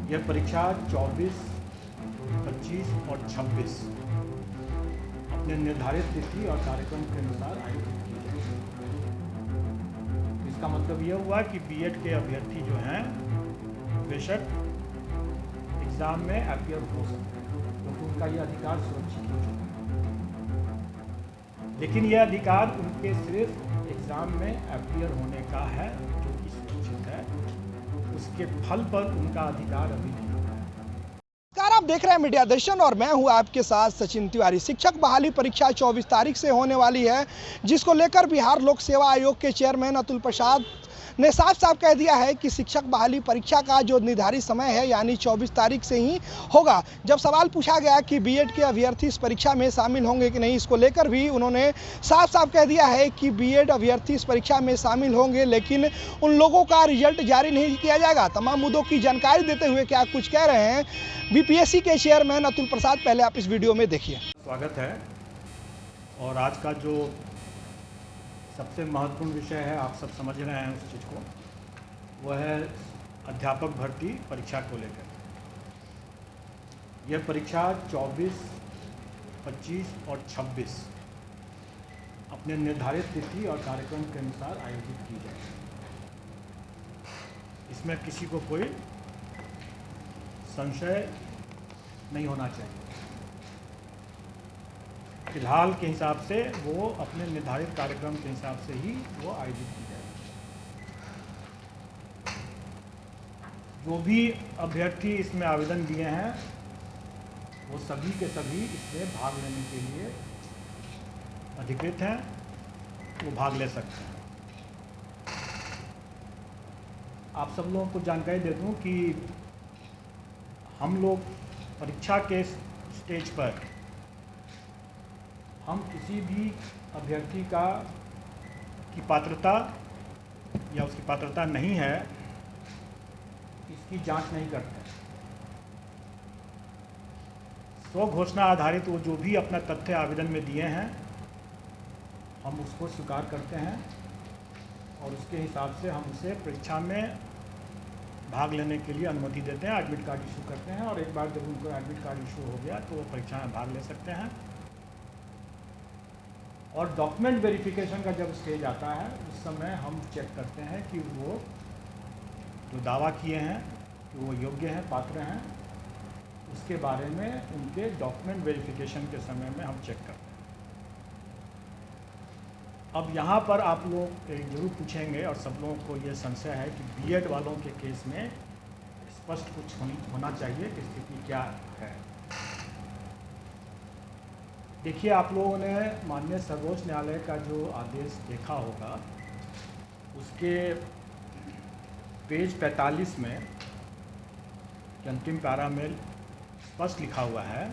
यह परीक्षा 24, 25 और 26 अपने निर्धारित तिथि और कार्यक्रम के अनुसार आयोजित की जाएगी। इसका मतलब यह हुआ कि बीएड के अभ्यर्थी जो हैं बेशक एग्ज़ाम में अपीयर हो सकते हैं, क्योंकि उनका यह अधिकार सुरक्षित हो चुका है। लेकिन यह अधिकार उनके सिर्फ एग्ज़ाम में अपीयर होने का है, जो कि सुरक्षित है। उसके फल पर उनका अधिकार अभी नहीं हुआ है। नमस्कार, आप देख रहे हैं मीडिया दर्शन और मैं हूं आपके साथ सचिन तिवारी। शिक्षक बहाली परीक्षा 24 तारीख से होने वाली है, जिसको लेकर बिहार लोक सेवा आयोग के चेयरमैन अतुल प्रसाद ने साफ साफ कह दिया है कि शिक्षक बहाली परीक्षा का जो निर्धारित समय है यानी 24 तारीख से ही होगा। जब सवाल पूछा गया कि बीएड के अभ्यर्थी इस परीक्षा में शामिल होंगे कि नहीं, इसको लेकर भी उन्होंने साफ साफ कह दिया है कि बीएड अभ्यर्थी इस परीक्षा में शामिल होंगे, लेकिन उन लोगों का रिजल्ट जारी नहीं किया जाएगा। तमाम मुद्दों की जानकारी देते हुए क्या कुछ कह रहे हैं बीपीएससी के चेयरमैन अतुल प्रसाद, पहले आप इस वीडियो में देखिए। स्वागत है। और आज का जो सबसे महत्वपूर्ण विषय है, आप सब समझ रहे हैं उस चीज़ को, वह है अध्यापक भर्ती परीक्षा को लेकर। यह परीक्षा 24, 25 और 26 अपने निर्धारित तिथि और कार्यक्रम के अनुसार आयोजित की जाएगी। इसमें किसी को कोई संशय नहीं होना चाहिए। फिलहाल के हिसाब से वो अपने निर्धारित कार्यक्रम के हिसाब से ही वो आयोजित की जाएगी। जो भी अभ्यर्थी इसमें आवेदन दिए हैं वो सभी के सभी इसमें भाग लेने के लिए अधिकृत हैं, वो भाग ले सकते हैं। आप सब लोगों को जानकारी दे दूं कि हम लोग परीक्षा के स्टेज पर हम किसी भी अभ्यर्थी की पात्रता या उसकी पात्रता नहीं है, इसकी जांच नहीं करते। स्व घोषणा आधारित वो जो भी अपना तथ्य आवेदन में दिए हैं, हम उसको स्वीकार करते हैं और उसके हिसाब से हम उसे परीक्षा में भाग लेने के लिए अनुमति देते हैं, एडमिट कार्ड इशू करते हैं। और एक बार जब उनको एडमिट कार्ड इशू हो गया तो वो परीक्षा में भाग ले सकते हैं। और डॉक्यूमेंट वेरिफिकेशन का जब स्टेज आता है, उस समय हम चेक करते हैं कि वो जो दावा किए हैं कि वो योग्य हैं, पात्र हैं, उसके बारे में उनके डॉक्यूमेंट वेरिफिकेशन के समय में हम चेक करते हैं। अब यहाँ पर आप लोग जरूर पूछेंगे और सब लोगों को ये संशय है कि बीएड वालों के केस में स्पष्ट कुछ होना चाहिए कि स्थिति क्या है। देखिए, आप लोगों ने माननीय सर्वोच्च न्यायालय का जो आदेश देखा होगा, उसके पेज 45 में अंतिम पैरा में स्पष्ट लिखा हुआ है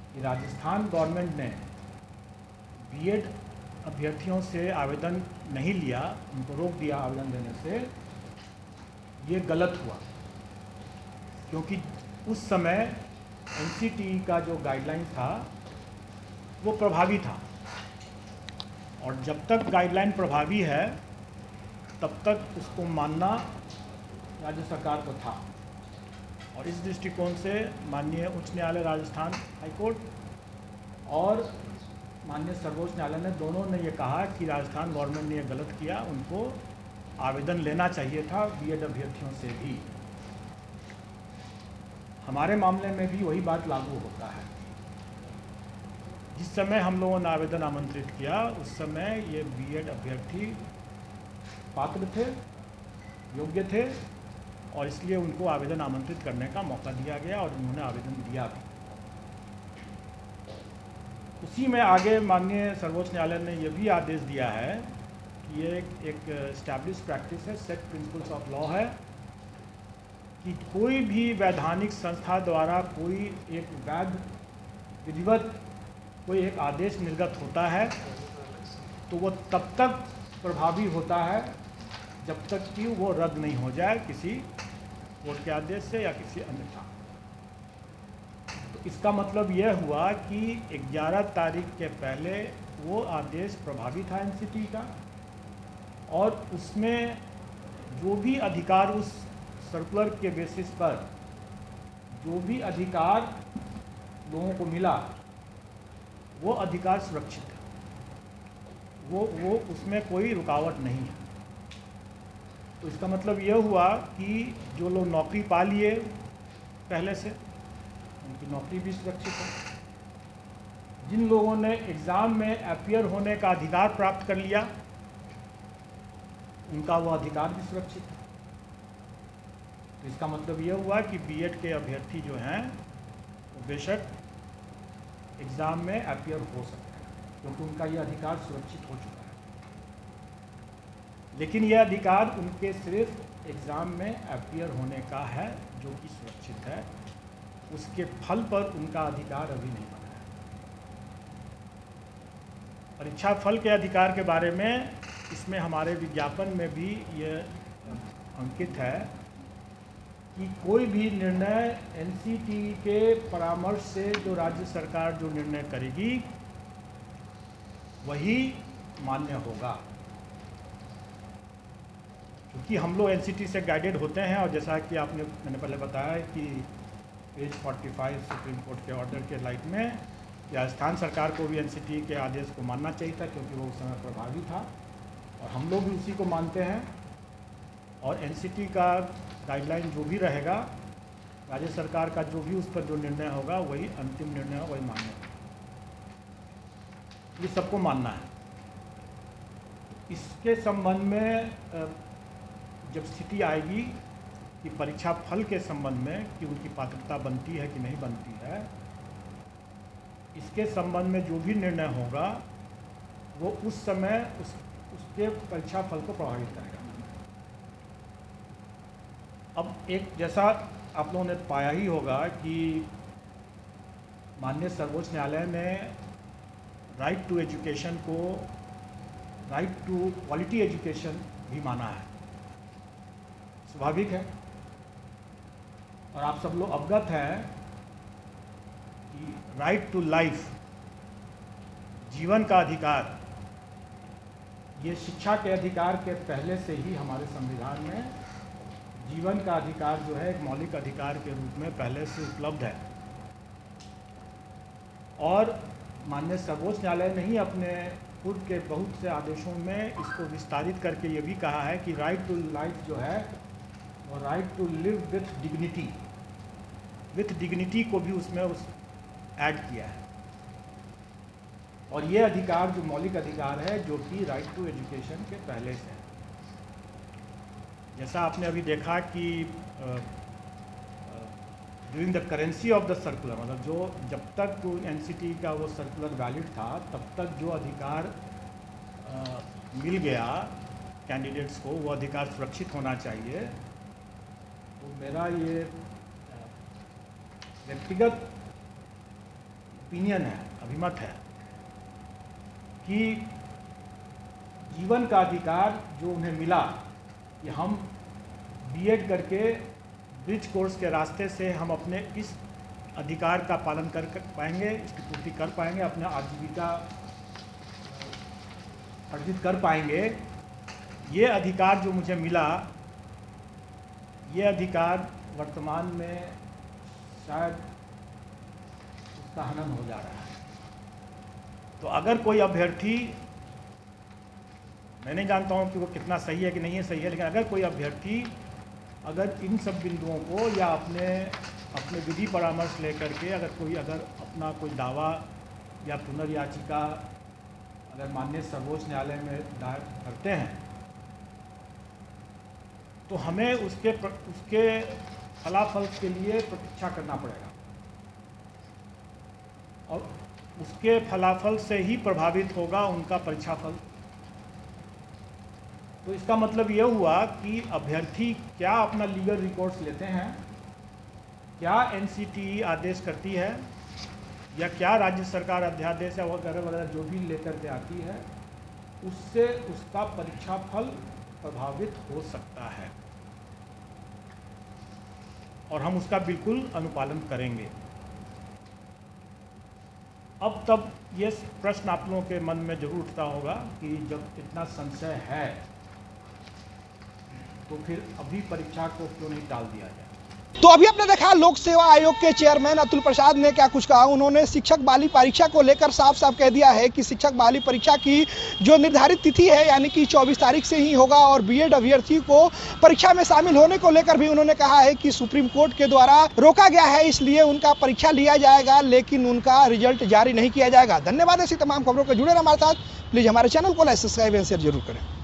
कि राजस्थान गवर्नमेंट ने बीएड अभ्यर्थियों से आवेदन नहीं लिया, उनको रोक दिया आवेदन देने से। ये गलत हुआ, क्योंकि उस समय एनसीटीई का जो गाइडलाइन था वो प्रभावी था, और जब तक गाइडलाइन प्रभावी है तब तक उसको मानना राज्य सरकार को था। और इस दृष्टिकोण से माननीय उच्च न्यायालय राजस्थान हाईकोर्ट और माननीय सर्वोच्च न्यायालय ने दोनों ने ये कहा कि राजस्थान गवर्नमेंट ने ये गलत किया, उनको आवेदन लेना चाहिए था बीएड अभ्यर्थियों से भी। हमारे मामले में भी वही बात लागू होता है। जिस समय हम लोगों ने आवेदन आमंत्रित किया, उस समय ये बीएड अभ्यर्थी पात्र थे, योग्य थे, और इसलिए उनको आवेदन आमंत्रित करने का मौका दिया गया और उन्होंने आवेदन दिया भी। उसी में आगे माननीय सर्वोच्च न्यायालय ने यह भी आदेश दिया है कि ये एक एस्टैब्लिश प्रैक्टिस है, सेट प्रिंसिपल्स ऑफ लॉ है, कि कोई भी वैधानिक संस्था द्वारा कोई एक वैध विधिवत कोई एक आदेश निर्गत होता है तो वो तब तक प्रभावी होता है जब तक कि वो रद्द नहीं हो जाए किसी कोर्ट के आदेश से या किसी अन्यथा। तो इसका मतलब यह हुआ कि 11 तारीख के पहले वो आदेश प्रभावी था एनसीटी का, और उसमें जो भी अधिकार उस सर्कुलर के बेसिस पर जो भी अधिकार लोगों को मिला वो अधिकार सुरक्षित है, वो उसमें कोई रुकावट नहीं है। तो इसका मतलब यह हुआ कि जो लोग नौकरी पा लिए पहले से, उनकी नौकरी भी सुरक्षित है। जिन लोगों ने एग्ज़ाम में अपीयर होने का अधिकार प्राप्त कर लिया, उनका वो अधिकार भी सुरक्षित है। तो इसका मतलब यह हुआ कि बीएड के अभ्यर्थी जो हैं वो बेशक एग्ज़ाम में अपीयर हो सकते हैं, क्योंकि उनका ये अधिकार सुरक्षित हो चुका है। लेकिन यह अधिकार उनके सिर्फ एग्ज़ाम में अपीयर होने का है, जो कि सुरक्षित है। उसके फल पर उनका अधिकार अभी नहीं बना है। परीक्षा फल के अधिकार के बारे में इसमें हमारे विज्ञापन में भी ये अंकित है कि कोई भी निर्णय एनसीटी के परामर्श से जो राज्य सरकार जो निर्णय करेगी वही मान्य होगा। क्योंकि हम लोग एनसीटी से गाइडेड होते हैं, और जैसा कि मैंने पहले बताया कि पेज 45 सुप्रीम कोर्ट के ऑर्डर के लाइट में राजस्थान सरकार को भी एनसीटी के आदेश को मानना चाहिए था, क्योंकि वो उस समय प्रभावी था, और हम लोग भी उसी को मानते हैं। और एनसीटी का गाइडलाइन जो भी रहेगा, राज्य सरकार का जो भी उस पर जो निर्णय होगा वही अंतिम निर्णय हो, वही मान्य होगा। ये सबको मानना है। इसके संबंध में जब स्थिति आएगी कि परीक्षा फल के संबंध में कि उनकी पात्रता बनती है कि नहीं बनती है, इसके संबंध में जो भी निर्णय होगा वो उस समय उसके परीक्षा फल को प्रभावित करेगा। अब एक जैसा आप लोगों ने पाया ही होगा कि माननीय सर्वोच्च न्यायालय ने राइट टू एजुकेशन को राइट टू क्वालिटी एजुकेशन भी माना है। स्वाभाविक है, और आप सब लोग अवगत हैं कि राइट टू लाइफ, जीवन का अधिकार, ये शिक्षा के अधिकार के पहले से ही हमारे संविधान में जीवन का अधिकार जो है एक मौलिक अधिकार के रूप में पहले से उपलब्ध है। और माननीय सर्वोच्च न्यायालय ने ही अपने पूर्व के बहुत से आदेशों में इसको विस्तारित करके ये भी कहा है कि राइट टू लाइफ जो है वो right to live with dignity को भी उसमें ऐड किया है। और ये अधिकार जो मौलिक अधिकार है जो कि राइट टू एजुकेशन के पहले से है। जैसा आपने अभी देखा कि during the currency of the circular, मतलब जो जब तक एनसीटी का वो सर्कुलर वैलिड था तब तक जो अधिकार मिल गया कैंडिडेट्स को, वो अधिकार सुरक्षित होना चाहिए। तो मेरा ये व्यक्तिगत ओपिनियन है, अभिमत है कि जीवन का अधिकार जो उन्हें मिला, कि हम बीएड करके ब्रिज कोर्स के रास्ते से हम अपने इस अधिकार का पालन कर पाएंगे, इसकी पूर्ति कर पाएंगे, अपना आजीविका अर्जित कर पाएंगे। ये अधिकार जो मुझे मिला, ये अधिकार वर्तमान में शायद उसका हनन हो जा रहा है। तो अगर कोई अभ्यर्थी, मैं नहीं जानता हूँ कि वो कितना सही है कि नहीं है सही है, लेकिन अगर कोई अभ्यर्थी अगर इन सब बिंदुओं को या अपने विधि परामर्श लेकर के अगर अपना कोई दावा या पुनर्याचिका अगर माननीय सर्वोच्च न्यायालय में दायर करते हैं, तो हमें उसके फलाफल के लिए प्रतीक्षा करना पड़ेगा, और उसके फलाफल से ही प्रभावित होगा उनका परीक्षा फल। तो इसका मतलब यह हुआ कि अभ्यर्थी क्या अपना लीगल रिकॉर्ड्स लेते हैं, क्या एनसीटी आदेश करती है, या क्या राज्य सरकार अध्यादेश या वगैरह वगैरह जो भी लेकर के आती है, उससे उसका परीक्षा फल प्रभावित हो सकता है, और हम उसका बिल्कुल अनुपालन करेंगे। अब तब ये प्रश्न आप लोगों के मन में जरूर उठता होगा कि जब इतना संशय है तो फिर अभी परीक्षा को क्यों नहीं टाल दिया जाए। तो अभी आपने देखा लोक सेवा आयोग के चेयरमैन अतुल प्रसाद ने क्या कुछ कहा। उन्होंने शिक्षक बहाली परीक्षा को लेकर साफ साफ कह दिया है कि शिक्षक बहाली परीक्षा की जो निर्धारित तिथि है यानी कि 24 तारीख से ही होगा और बीएड अभ्यर्थी को परीक्षा में शामिल होने को लेकर भी उन्होंने कहा है कि सुप्रीम कोर्ट के द्वारा रोका गया है, इसलिए उनका परीक्षा लिया जाएगा लेकिन उनका रिजल्ट जारी नहीं किया जाएगा। धन्यवाद। ऐसी तमाम खबरों को जुड़े रहे हमारे साथ। प्लीज हमारे चैनल को लाइक, सब्सक्राइब एंड शेयर जरूर करें।